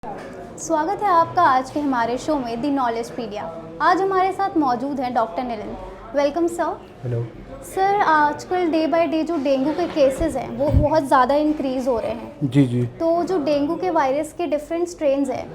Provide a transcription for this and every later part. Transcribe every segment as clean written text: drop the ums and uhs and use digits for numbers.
स्वागत है आपका आज के हमारे शो में दी नॉलेज पीडिया। आज हमारे साथ मौजूद हैं doctor Nilin. Welcome sir. Hello sir, आजकल डे बाय डे जो डेंगू के केसेस हैं वो बहुत ज़्यादा इंक्रीज़ हो रहे हैं। जी जी। तो जो डेंगू के वायरस के डिफरेंट स्ट्रेन्स हैं।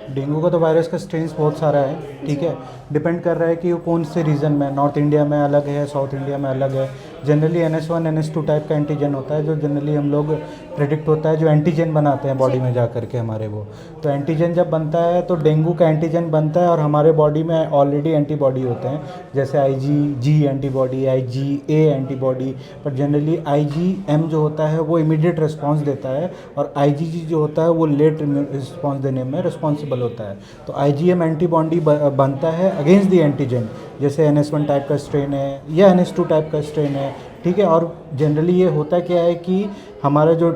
डेंगू का तो वायरस का स्ट्रेन्स बहुत सारा है, ठीक है। डिपेंड कर रहा है कि वो कौन से रीजन में, नॉर्थ इंडिया में अलग है, साउथ इंडिया में अलग है। जनरली NS1 NS2 टाइप का एंटीजन होता है जो जनरली हम लोग प्रेडिक्ट होता है, जो एंटीजन बनाते हैं बॉडी में जा करके हमारे वो। तो एंटीजन जब बनता है तो डेंगू का एंटीजन बनता है और हमारे बॉडी में ऑलरेडी एंटीबॉडी होते हैं, जैसे IgG एंटीबॉडी, IgA एंटीबॉडी। पर जनरली IgM जो होता है वो इमीडिएट रिस्पॉन्स देता है और IgG जो होता है वो लेट रिस्पॉन्स देने में रिस्पॉन्सिबल होता है। तो IgM एंटीबॉडी बनता है अगेंस्ट द एंटीजन, जैसे NS1 टाइप का स्ट्रेन है या NS2 टाइप का स्ट्रेन है, ठीक है। और जनरली ये होता क्या है कि हमारा जो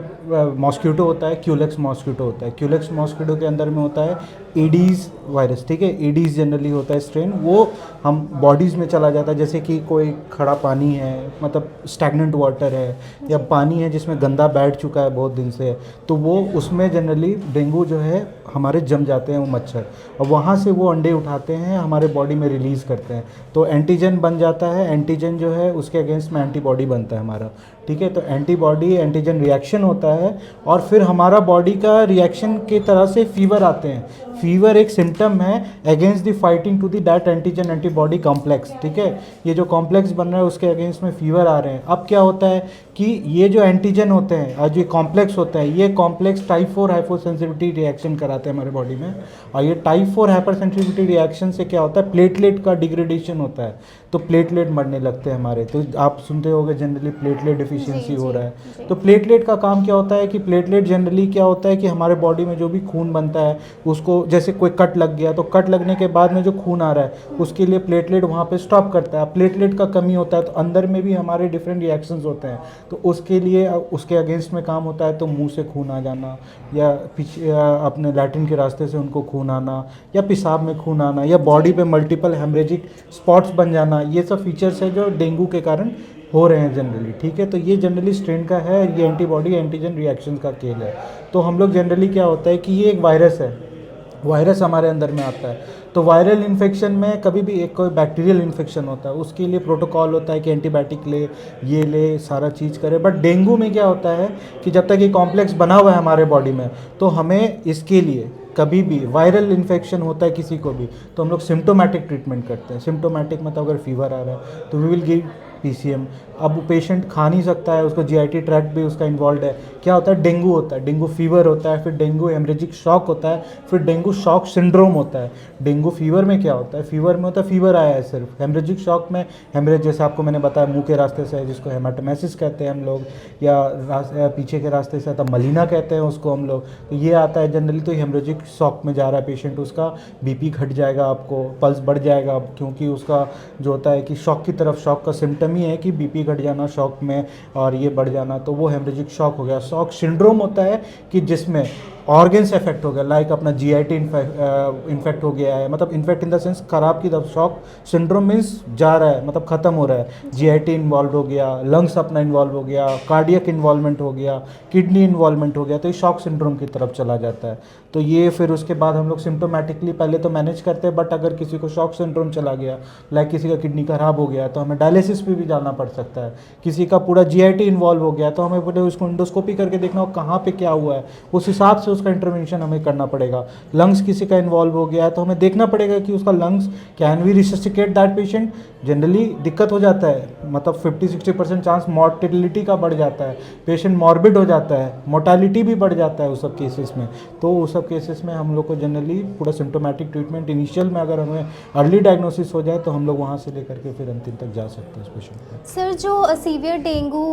मॉस्किटो होता है, क्यूलेक्स मॉस्किटो होता है। क्यूलेक्स मॉस्किटो के अंदर में होता है ईडीज़ वायरस, ठीक है। ईडीज़ जनरली होता है स्ट्रेन, वो हम बॉडीज़ में चला जाता है। जैसे कि कोई खड़ा पानी है, मतलब स्टैगनेंट वाटर है, या पानी है जिसमें गंदा बैठ चुका है बहुत दिन से, तो वो उसमें जनरली डेंगू जो है हमारे जम जाते हैं वो मच्छर, और वहाँ से वो अंडे उठाते हैं, हमारे बॉडी में रिलीज़ करते हैं। तो एंटीजन बन जाता है। एंटीजन जो है उसके अगेंस्ट में एंटीबॉडी बनता है हमारा, ठीक है। तो एंटीबॉडी एंटीजन रिएक्शन होता है और फिर हमारा बॉडी का रिएक्शन की तरह से फीवर आते हैं। फीवर एक सिम्टम है against the fighting to the that antigen antibody complex, ठीक है। ये जो कॉम्प्लेक्स बन रहा है उसके अगेंस्ट में फीवर आ रहे हैं। अब क्या होता है कि ये जो एंटीजन होते हैं और जो कॉम्प्लेक्स होता है, ये कॉम्प्लेक्स टाइप 4 हाइपोसेंसिटिविटी रिएक्शन कराते हैं हमारे बॉडी में। और ये टाइप 4 हाइपरसेंसिटिविटी रिएक्शन से क्या होता है, प्लेटलेट का डिग्रेडेशन होता है, तो प्लेटलेट मरने लगते हैं हमारे। तो आप सुनते होंगे जनरली प्लेटलेट डिफिशियंसी हो रहा है। तो प्लेटलेट का काम क्या होता है कि प्लेटलेट जनरली क्या होता है कि हमारे बॉडी में जो भी खून बनता है उसको, जैसे कोई कट लग गया तो कट लगने के बाद में जो खून आ रहा है उसके लिए प्लेटलेट वहाँ पे स्टॉप करता है। प्लेटलेट का कमी होता है तो अंदर में भी हमारे डिफरेंट रिएक्शंस होते हैं, तो उसके लिए उसके अगेंस्ट में काम होता है। तो मुंह से खून आ जाना, या पीछे अपने लैट्रिन के रास्ते से उनको खून आना, या पेशाब में खून आना, या बॉडी पे मल्टीपल हेमरेजिक स्पॉट्स बन जाना, ये सब फीचर्स है जो डेंगू के कारण हो रहे हैं जनरली, ठीक है। तो ये जनरली स्ट्रेन का है, ये एंटीबॉडी एंटीजन रिएक्शन का खेल है। तो हम लोग जनरली क्या होता है कि ये एक वायरस है, वायरस हमारे अंदर में आता है। तो वायरल इन्फेक्शन में कभी भी एक कोई बैक्टीरियल इन्फेक्शन होता है उसके लिए प्रोटोकॉल होता है कि एंटीबायोटिक ले, ये ले, सारा चीज़ करे। बट डेंगू में क्या होता है कि जब तक ये कॉम्प्लेक्स बना हुआ है हमारे बॉडी में, तो हमें इसके लिए कभी भी वायरल इन्फेक्शन होता है किसी को भी, तो हम लोग सिम्टोमेटिक ट्रीटमेंट करते हैं। सिम्टोमेटिक मतलब अगर फीवर आ रहा है तो वी विल गिव PCM। अब पेशेंट खा नहीं सकता है, उसको GIT ट्रैक्ट भी उसका इन्वॉल्व है। क्या होता है, डेंगू होता है, डेंगू फीवर होता है, फिर डेंगू हेमरेजिक शॉक होता है, फिर डेंगू शॉक सिंड्रोम होता है। डेंगू फीवर में क्या होता है, फीवर में होता है फीवर आया है सिर्फ। हेमरेजिक शॉक में हेमरेज, जैसे आपको मैंने बताया, मुंह के रास्ते से है जिसको हेमाटोमेसिस कहते हैं हम लोग, या पीछे के रास्ते से आता मलीना कहते हैं उसको हम लोग। तो ये आता है जनरली, तो हेमरेजिक शॉक में जा रहा है पेशेंट, उसका BP घट जाएगा, आपको पल्स बढ़ जाएगा, क्योंकि उसका जो होता है कि शॉक की तरफ, शॉक का सिम्टम ही है कि BP घट जाना शॉक में और ये बढ़ जाना, तो वो हेमरेजिक शॉक हो गया। शॉक सिंड्रोम होता है कि जिसमें ऑर्गन्स इफेक्ट हो गया, लाइक अपना GIT इन्फेक्ट हो गया है, मतलब इन्फेक्ट इन द सेंस खराब की तरफ। शॉक सिंड्रोम मीन्स जा रहा है, मतलब ख़त्म हो रहा है। GIT इन्वॉल्व हो गया, लंग्स अपना इन्वॉल्व हो गया, कार्डियक इन्वॉल्वमेंट हो गया, किडनी इन्वॉल्वमेंट हो गया, तो ये शॉक सिंड्रोम की तरफ चला जाता है। तो ये फिर उसके बाद हम लोग सिम्टोमेटिकली पहले तो मैनेज करते हैं, बट अगर किसी को शॉक सिंड्रोम चला गया, लाइक किसी का किडनी खराब हो गया, तो हमें डायलिसिस पे भी जाना पड़ सकता है। किसी का पूरा GIT इन्वॉल्व हो गया तो हमें पूरे उसको इंडोस्कोपी करके देखना हो कहाँ पे क्या हुआ है, उस हिसाब से उसका इंटरवेंशन हमें करना पड़ेगा। लंग्स किसी का इन्वॉल्व हो गया है तो हमें देखना पड़ेगा कि उसका lungs, can we resuscitate that patient. Generally दिक्कत हो जाता है, मतलब 50-60% चांस मॉर्टेलिटी का बढ़ जाता है, पेशेंट मॉर्बिड हो जाता है, मोर्टालिटी भी बढ़ जाता है उस सब केसेस में। तो उस सब केसेस में हम लोग को जनरली पूरा सिम्टोमेटिक ट्रीटमेंट इनिशियल में, अगर हमें अर्ली डायग्नोसिस हो जाए तो हम लोग वहाँ से लेकर के फिर अंतिम तक जा सकते हैं उस पेशेंट को। सर, जो सीवियर डेंगू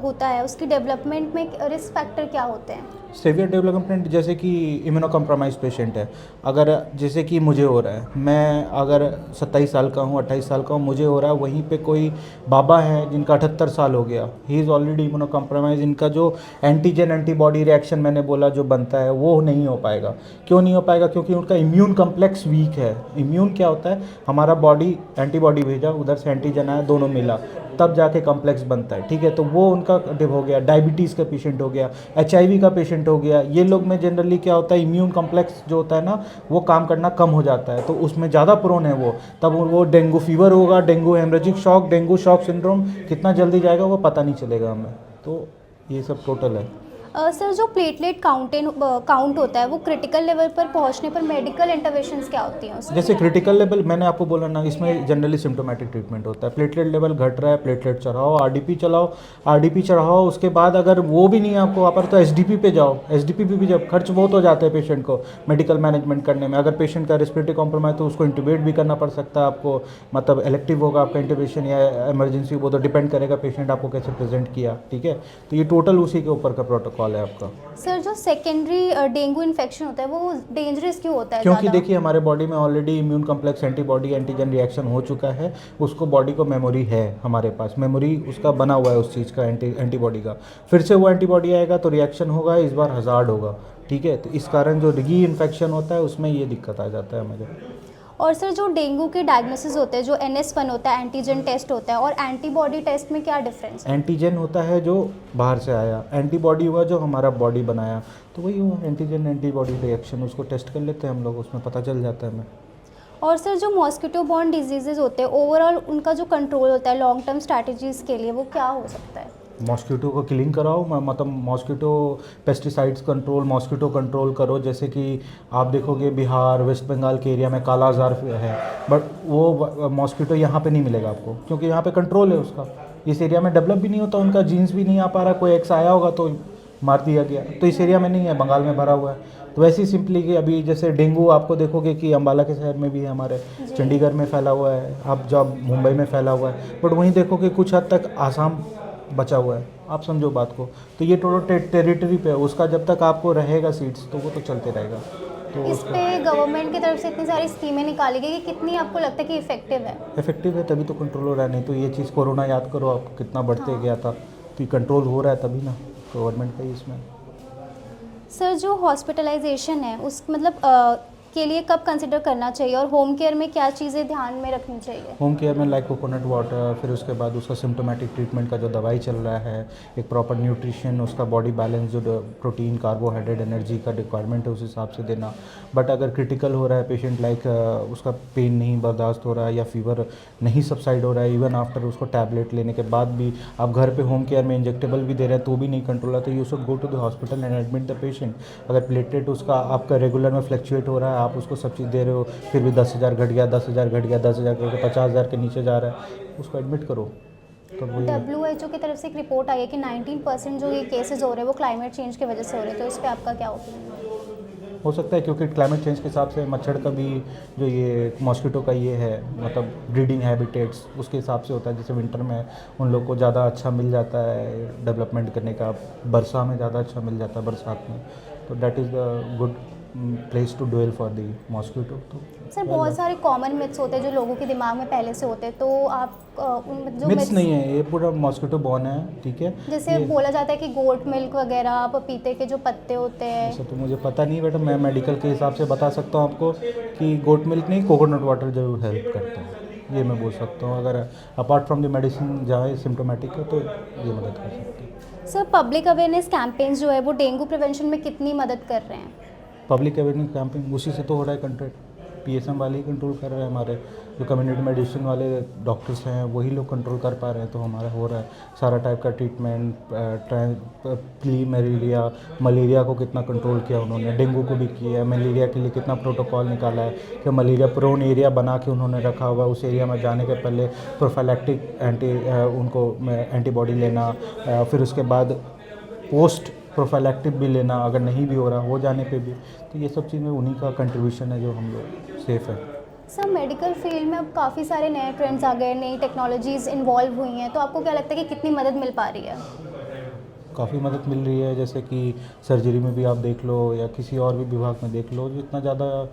होता है उसकी डेवलपमेंट में रिस्क फैक्टर क्या होते हैं? सीवियर डेवलपमेंट, जैसे कि इम्यूनो कम्प्रोमाइज पेशेंट है, अगर जैसे कि मुझे हो रहा है, मैं अगर 27 साल का हूँ, 28 साल का हूँ, मुझे हो रहा है, वहीं पे कोई बाबा है जिनका 78 साल हो गया, he is already immuno compromise. इनका जो एंटीजन एंटीबॉडी रिएक्शन मैंने बोला जो बनता है वो नहीं हो पाएगा। क्यों नहीं हो पाएगा? क्योंकि उनका इम्यून कम्प्लेक्स वीक है। इम्यून क्या होता है, हमारा बॉडी एंटीबॉडी भेजा, उधर से एंटीजन आया, दोनों मिला, तब जाके कॉम्प्लेक्स बनता है, ठीक है। तो वो उनका डिप हो गया, डायबिटीज़ का पेशेंट हो गया, HIV का पेशेंट हो गया, ये लोग में जनरली क्या होता है, इम्यून कॉम्प्लेक्स जो होता है ना वो काम करना कम हो जाता है, तो उसमें ज़्यादा प्रोन है वो, तब वो डेंगू फीवर होगा, dengue haemorrhagic shock, dengue shock syndrome कितना जल्दी जाएगा वो पता नहीं चलेगा हमें। तो ये सब टोटल है। सर जो प्लेटलेट काउंट होता है वो क्रिटिकल लेवल पर पहुंचने पर मेडिकल इंटरवेंशंस क्या होती हैं उसमें? जैसे क्रिटिकल लेवल मैंने आपको बोला ना, इसमें जनरली सिम्टोमेटिक ट्रीटमेंट होता है। प्लेटलेट लेवल घट रहा है, प्लेटलेट चढ़ाओ, आरडीपी चढ़ाओ, उसके बाद अगर वो भी नहीं आपको वहाँ पर तो एसडीपी पे जाओ। एसडीपी भी जब खर्च बहुत हो जाता है पेशेंट को मेडिकल मैनेजमेंट करने में, अगर पेशेंट का रेस्पिरेटरी कॉम्प्रोमाइज तो उसको इंटुबेट भी करना पड़ सकता है आपको, मतलब इलेक्टिव होगा आपका इंटुबेशन या इमरजेंसी, वो तो डिपेंड करेगा पेशेंट आपको कैसे प्रेजेंट किया, ठीक है। तो ये टोटल उसी के ऊपर का प्रोटोकॉल है आपका। सर जो सेकेंडरी डेंगू इन्फेक्शन होता है वो डेंजरस क्यों होता है क्योंकि ज़्यादा? देखिए हमारे बॉडी में already immune complex antibody antigen reaction हो चुका है, उसको बॉडी को मेमोरी है, हमारे पास मेमोरी उसका बना हुआ है उस चीज़ का, एंटीबॉडी का। फिर से वो एंटीबॉडी आएगा तो रिएक्शन होगा, इस बार हज़ार्ड होगा, ठीक है। तो इस कारण जो री इन्फेक्शन होता है उसमें ये दिक्कत आ जाता है हमें। और सर जो डेंगू के डायग्नोसिस होते हैं, जो NS1 होता है एंटीजन टेस्ट होता है, और एंटीबॉडी टेस्ट में क्या डिफरेंस है? एंटीजन होता है जो बाहर से आया, एंटीबॉडी हुआ जो हमारा बॉडी बनाया, तो वही हुआ एंटीजन एंटीबॉडी रिएक्शन, उसको टेस्ट कर लेते हैं हम लोग, उसमें पता चल जाता है हमें। और सर जो मॉस्किटो बॉर्न डिजीजेज होते हैं ओवरऑल उनका जो कंट्रोल होता है लॉन्ग टर्म स्ट्रैटेजीज के लिए वो क्या हो सकता है? मॉस्किटो को किलिंग कराओ, मतलब mosquito pesticides control, mosquito control करो। जैसे कि आप देखोगे बिहार वेस्ट बंगाल के एरिया में काला आजार है, बट वो मॉस्किटो यहाँ पे नहीं मिलेगा आपको, क्योंकि यहाँ पे कंट्रोल है उसका। इस एरिया में डेवलप भी नहीं होता, उनका जीन्स भी नहीं आ पा रहा, कोई एक्स आया होगा तो मार दिया गया, तो इस एरिया में नहीं है, बंगाल में भरा हुआ है। तो वैसे ही सिंपली कि अभी जैसे डेंगू आपको देखोगे कि अम्बाला के शहर में भी है, हमारे चंडीगढ़ में फैला हुआ है, आप जब मुंबई में फैला हुआ है, बट वहीं देखोगे कुछ हद तक आसाम बचा हुआ है, आप समझो बात को। तो ये टोटल टेरिटरी पे है उसका, जब तक आपको रहेगा सीट्स तो वो तो चलते रहेगा। तो इस पे गवर्नमेंट की तरफ से इतनी सारी स्कीमें निकाली गई कि कितनी आपको लगता है कि इफेक्टिव है? इफेक्टिव है तभी तो कंट्रोल हो रहा है, नहीं तो ये चीज़ कोरोना याद करो आपको कितना बढ़ते गया था, तो कंट्रोल हो रहा है तभी ना, गवर्नमेंट का ही इसमें। सर जो हॉस्पिटलाइजेशन है उस मतलब के लिए कब कंसिडर करना चाहिए, और होम केयर में क्या चीज़ें ध्यान में रखनी चाहिए? होम केयर में लाइक कोकोनट वाटर, फिर उसके बाद उसका सिम्टोमेटिक ट्रीटमेंट का जो दवाई चल रहा है, एक प्रॉपर न्यूट्रिशन, उसका बॉडी बैलेंस, जो प्रोटीन कार्बोहाइड्रेट एनर्जी का रिक्वायरमेंट है उस हिसाब से देना। बट अगर क्रिटिकल हो रहा है पेशेंट, लाइक उसका पेन नहीं बर्दाश्त हो रहा है या फीवर नहीं सबसाइड हो रहा है, इवन आफ्टर उसको टैबलेट लेने के बाद भी आप घर पे होम केयर में इंजेक्टेबल भी दे रहे हैं तो भी नहीं कंट्रोल है, तो you should go to the hospital and admit the patient. अगर प्लेटलेट उसका आपका रेगुलर में फ्लक्चुएट हो रहा है, आप उसको सब चीज़ दे रहे हो, फिर भी 10,000 घट गया, 10,000 घट गया, 10,000 घट गया, 50,000 के नीचे जा रहा है, उसको एडमिट करो। तो वो WHO की तरफ से एक रिपोर्ट आई है कि 19% जो ये केसेस हो रहे हैं वो क्लाइमेट चेंज की वजह से हो रहे हैं, तो इस पे आपका क्या ओपिनियन है? हो सकता है, क्योंकि क्लाइमेट चेंज के हिसाब से मच्छर का भी जो ये मॉस्किटो का ये है, मतलब ब्रीडिंग हैबिटेट्स उसके हिसाब से होता है। जैसे विंटर में उन लोग को ज़्यादा अच्छा मिल जाता है डेवलपमेंट करने का, बरसा में ज़्यादा अच्छा मिल जाता है बरसात में, तो that is the good place to dwell for the mosquito. तो सर बहुत सारे कॉमन मिथ्स होते हैं जो लोगों के दिमाग में पहले से होते हैं, तो आप उन जो मिथ्स नहीं है, ये पूरा मॉस्किटो बॉर्न है, ठीक है। जैसे बोला जाता है कि गोट मिल्क वगैरह, पपीते के जो पत्ते होते हैं। ऐसा तो मुझे पता नहीं बेटा, मैं मेडिकल के हिसाब से बता सकता हूँ आपको कि गोट मिल्क नहीं, कोकोनट वाटर जरूर हेल्प करता है, ये मैं बोल सकता हूँ। अगर अपार्ट फ्रॉम द मेडिसिन जहाँ सिम्टोमेटिक है तो ये मदद कर सकती है। सर पब्लिक अवेयरनेस कैंपेन्स जो है वो डेंगू प्रिवेंशन में कितनी मदद कर रहे हैं? पब्लिक अवेयरनेस कैंपेन उसी से तो हो रहा है कंट्रोल, PSM वाले ही कंट्रोल कर रहे हैं, हमारे जो कम्युनिटी मेडिसिन वाले डॉक्टर्स हैं वही लोग कंट्रोल कर पा रहे हैं, तो हमारा हो रहा है सारा टाइप का ट्रीटमेंट। प्ली मलेरिया को कितना कंट्रोल किया उन्होंने, डेंगू को भी किया है, मलेरिया के लिए कितना प्रोटोकॉल निकाला है कि मलेरिया प्रोन एरिया बना के उन्होंने रखा हुआ है, उस एरिया में जाने के पहले प्रोफाइलैक्टिक उनको एंटीबॉडी लेना, फिर उसके बाद पोस्ट प्रोफाइलैक्टिक भी लेना, अगर नहीं भी हो रहा हो जाने पे भी, तो ये सब चीज़ में उन्हीं का कंट्रीब्यूशन है जो हम लोग सेफ़ है। सर मेडिकल फील्ड में अब काफ़ी सारे नए ट्रेंड्स आ गए, नई टेक्नोलॉजीज़ इन्वॉल्व हुई हैं, तो आपको क्या लगता है कि कितनी मदद मिल पा रही है? काफ़ी मदद मिल रही है, जैसे कि सर्जरी में भी आप देख लो या किसी और भी विभाग में देख लो, जितना ज़्यादा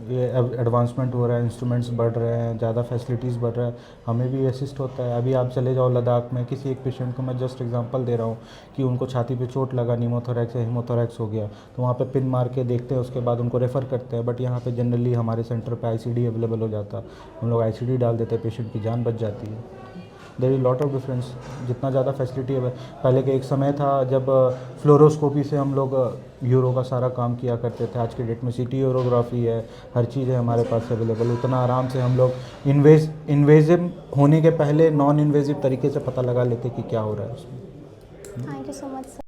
ये एडवांसमेंट हो रहा है, इंस्ट्रूमेंट्स बढ़ रहे हैं, ज़्यादा फैसिलिटीज़ बढ़ रहा है, हमें भी असिस्ट होता है। अभी आप चले जाओ लद्दाख में, किसी एक पेशेंट को मैं जस्ट एग्जांपल दे रहा हूँ कि उनको छाती पे चोट लगा, निमोथोरैक्स या हीमोथोरैक्स हो गया, तो वहाँ पे पिन मार के देखते हैं, उसके बाद उनको रेफ़र करते हैं। बट यहाँ पे जनरली हमारे सेंटर पे ICD अवेलेबल हो जाता, हम लोग ICD डाल देते हैं, पेशेंट की जान बच जाती है। There is lot of difference. जितना ज़्यादा फैसिलिटी है, पहले के एक समय था जब फ्लोरोस्कोपी से हम लोग यूरो का सारा काम किया करते थे। आज के डेट में सिटी यूरोग्राफी है, हर चीज़ है हमारे पास अवेलेबल। उतना आराम से हम लोग इन्वेजिव होने के पहले नॉन इन्वेजिव तरीके से पता लगा लेते कि क्या हो रहा है उसमें। Thank you so much sir.